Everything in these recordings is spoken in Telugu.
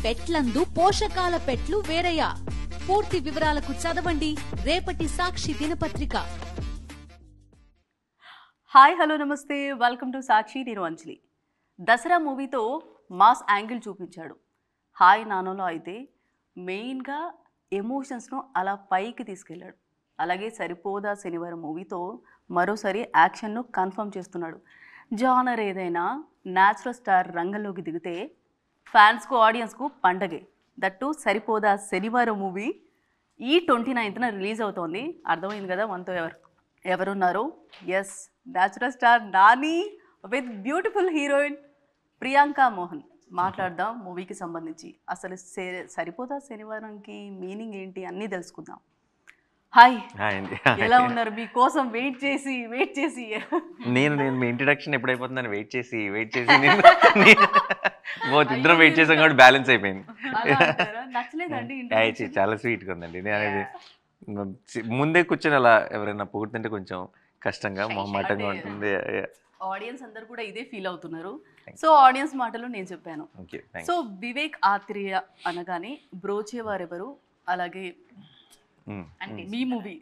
పెట్లందు పోషకాల పెట్లు వేరయ్యా. పూర్తి వివరాలకు చదవండి రేపటి సాక్షి దినపత్రిక. హాయ్ హలో నమస్తే, వెల్కమ్ టు సాక్షి. నేను అంజలి. దసరా మూవీతో మాస్ యాంగిల్ చూపించాడు. హాయ్ నానోలో అయితే మెయిన్గా ఎమోషన్స్ను అలా పైకి తీసుకెళ్ళాడు. అలాగే సరిపోదా శనివారం మూవీతో మరోసారి యాక్షన్ను కన్ఫర్మ్ చేస్తున్నాడు. జానర్ ఏదైనా న్యాచురల్ స్టార్ రంగంలోకి దిగితే ఫ్యాన్స్కు ఆడియన్స్కు పండగే. దట్టు సరిపోదా శనివారం మూవీ ఈ 29న రిలీజ్ అవుతోంది. అర్థమైంది కదా మనతో ఎవరున్నారు? Yes, natural star Nani with beautiful heroine Priyanka Mohan. మాట్లాడదాం మూవీకి సంబంధించి. అసలు సరిపోదా శనివారంకి మీనింగ్ ఏంటి అన్నీ తెలుసుకుందాం. హాయ్ అండి, ఎలా ఉన్నారు? మీకోసం వెయిట్ చేసి నేను మీ ఇంట్రడక్షన్ ఎప్పుడైపోతుందని వెయిట్ చేసి ఇద్దరం వెయిట్ చేసాం కాబట్టి బ్యాలెన్స్ అయిపోయింది. నచ్చలేదండి? చాలా స్వీట్గా ఉందండి. నేను అనేది ముందే కూర్చొని అలా ఎవరైనా పొగుడుతుంటే కొంచెం కష్టంగా మొహమాటంగా ఉంటుంది. ఆడియన్స్ అందరు కూడా ఇదే ఫీల్ అవుతున్నారు. సో ఆడియన్స్ మాటలు నేను చెప్పాను. సో వివేక్ ఆత్రేయ అనగానే బ్రోచేవారెవరు, అలాగే మీ మూవీ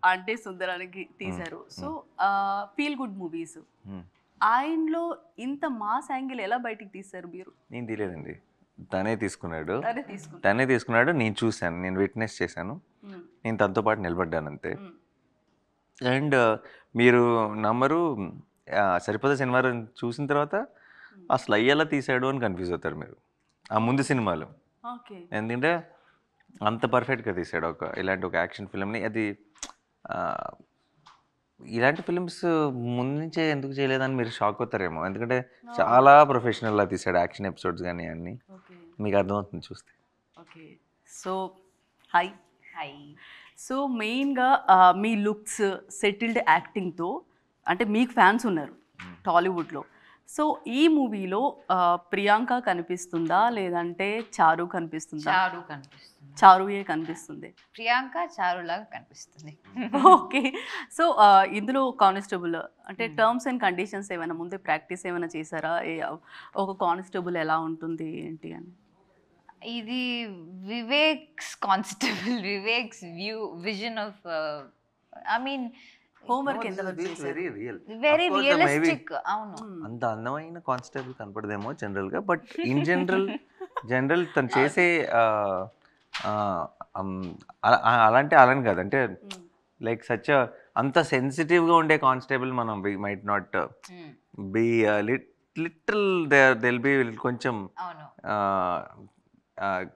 అంటే సుందరానికి తీశారు. సో ఫీల్ గుడ్ మూవీస్, ఆయనలో ఇంత మాస్ యాంగిల్ ఎలా బయటికి తీశారు మీరు? నేను తీయలేదండి, తనే తీసుకున్నాడు. నేను చూశాను, నేను విట్నెస్ చేశాను, నేను తనతో పాటు నిలబడ్డాను అంతే. అండ్ మీరు నమ్మరు, సరిపోదా శనివారం చూసిన తర్వాత అసలు అయ్యేలా తీసాడు అని కన్ఫ్యూజ్ అవుతారు మీరు ఆ ముందు సినిమాలు. ఎందుకంటే అంత పర్ఫెక్ట్గా తీసాడు ఇలాంటి ఒక యాక్షన్ ఫిల్మ్ని. అది ఇలాంటి ఫిల్మ్స్ ముందు నుంచే ఎందుకు చేయలేదని మీరు షాక్ అవుతారేమో. ఎందుకంటే చాలా ప్రొఫెషనల్గా తీసాడు యాక్షన్ ఎపిసోడ్స్ కానీ అన్నీ. మీకు అర్థమవుతుంది చూస్తే. Okay, so hi. సో మెయిన్గా మీ లుక్స్, సెటిల్డ్ యాక్టింగ్తో అంటే మీకు ఫ్యాన్స్ ఉన్నారు టాలీవుడ్లో. సో ఈ మూవీలో ప్రియాంక కనిపిస్తుందా లేదంటే చారు కనిపిస్తుందా? చారుయే కనిపిస్తుంది. ప్రియాంక చారులాగా కనిపిస్తుంది. ఓకే, సో ఇందులో కానిస్టేబుల్ అంటే టర్మ్స్ అండ్ కండిషన్స్ ఏమైనా ముందే ప్రాక్టీస్ ఏమైనా చేశారా? ఒక కానిస్టేబుల్ ఎలా ఉంటుంది ఏంటి అని? ఇది Vivek's constable, Vivek's vision of I mean homework ఎంతవరకు చేశారు? Very realistic. అవును, అంత అందమైన కానిస్టేబుల్ కనపడదేమో జనరల్గా, బట్ ఇన్ జనరల్ తను చేసే అలాని కాదు. అంటే లైక్ సచ్ అంత సెన్సిటివ్గా ఉండే కానిస్టేబుల్ మనం మైట్ నాట్ బీ లిటిల్ దెల్ బీ కొంచెం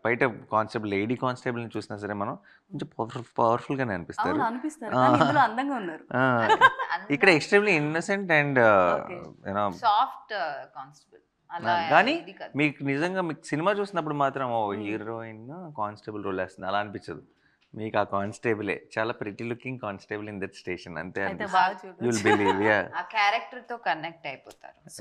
బయట కానిస్టేబుల్, లేడీ కానిస్టేబుల్ని చూసినా సరే మనం కొంచెం పవర్ఫుల్గానే అనిపిస్తారు. ఇక్కడ extremely innocent and soft constable. కానీ మీకు నిజంగా మీకు సినిమా చూసినప్పుడు మాత్రం ఓ హీరోయిన్ కానిస్టేబుల్ రోల్ వేస్తుంది అలా అనిపించదు. మీకు ఆ కానిస్టేబులే చాలా pretty looking constable in that station అంతే. ఆ క్యారెక్టర్ తో కనెక్ట్ అయిపోతారు.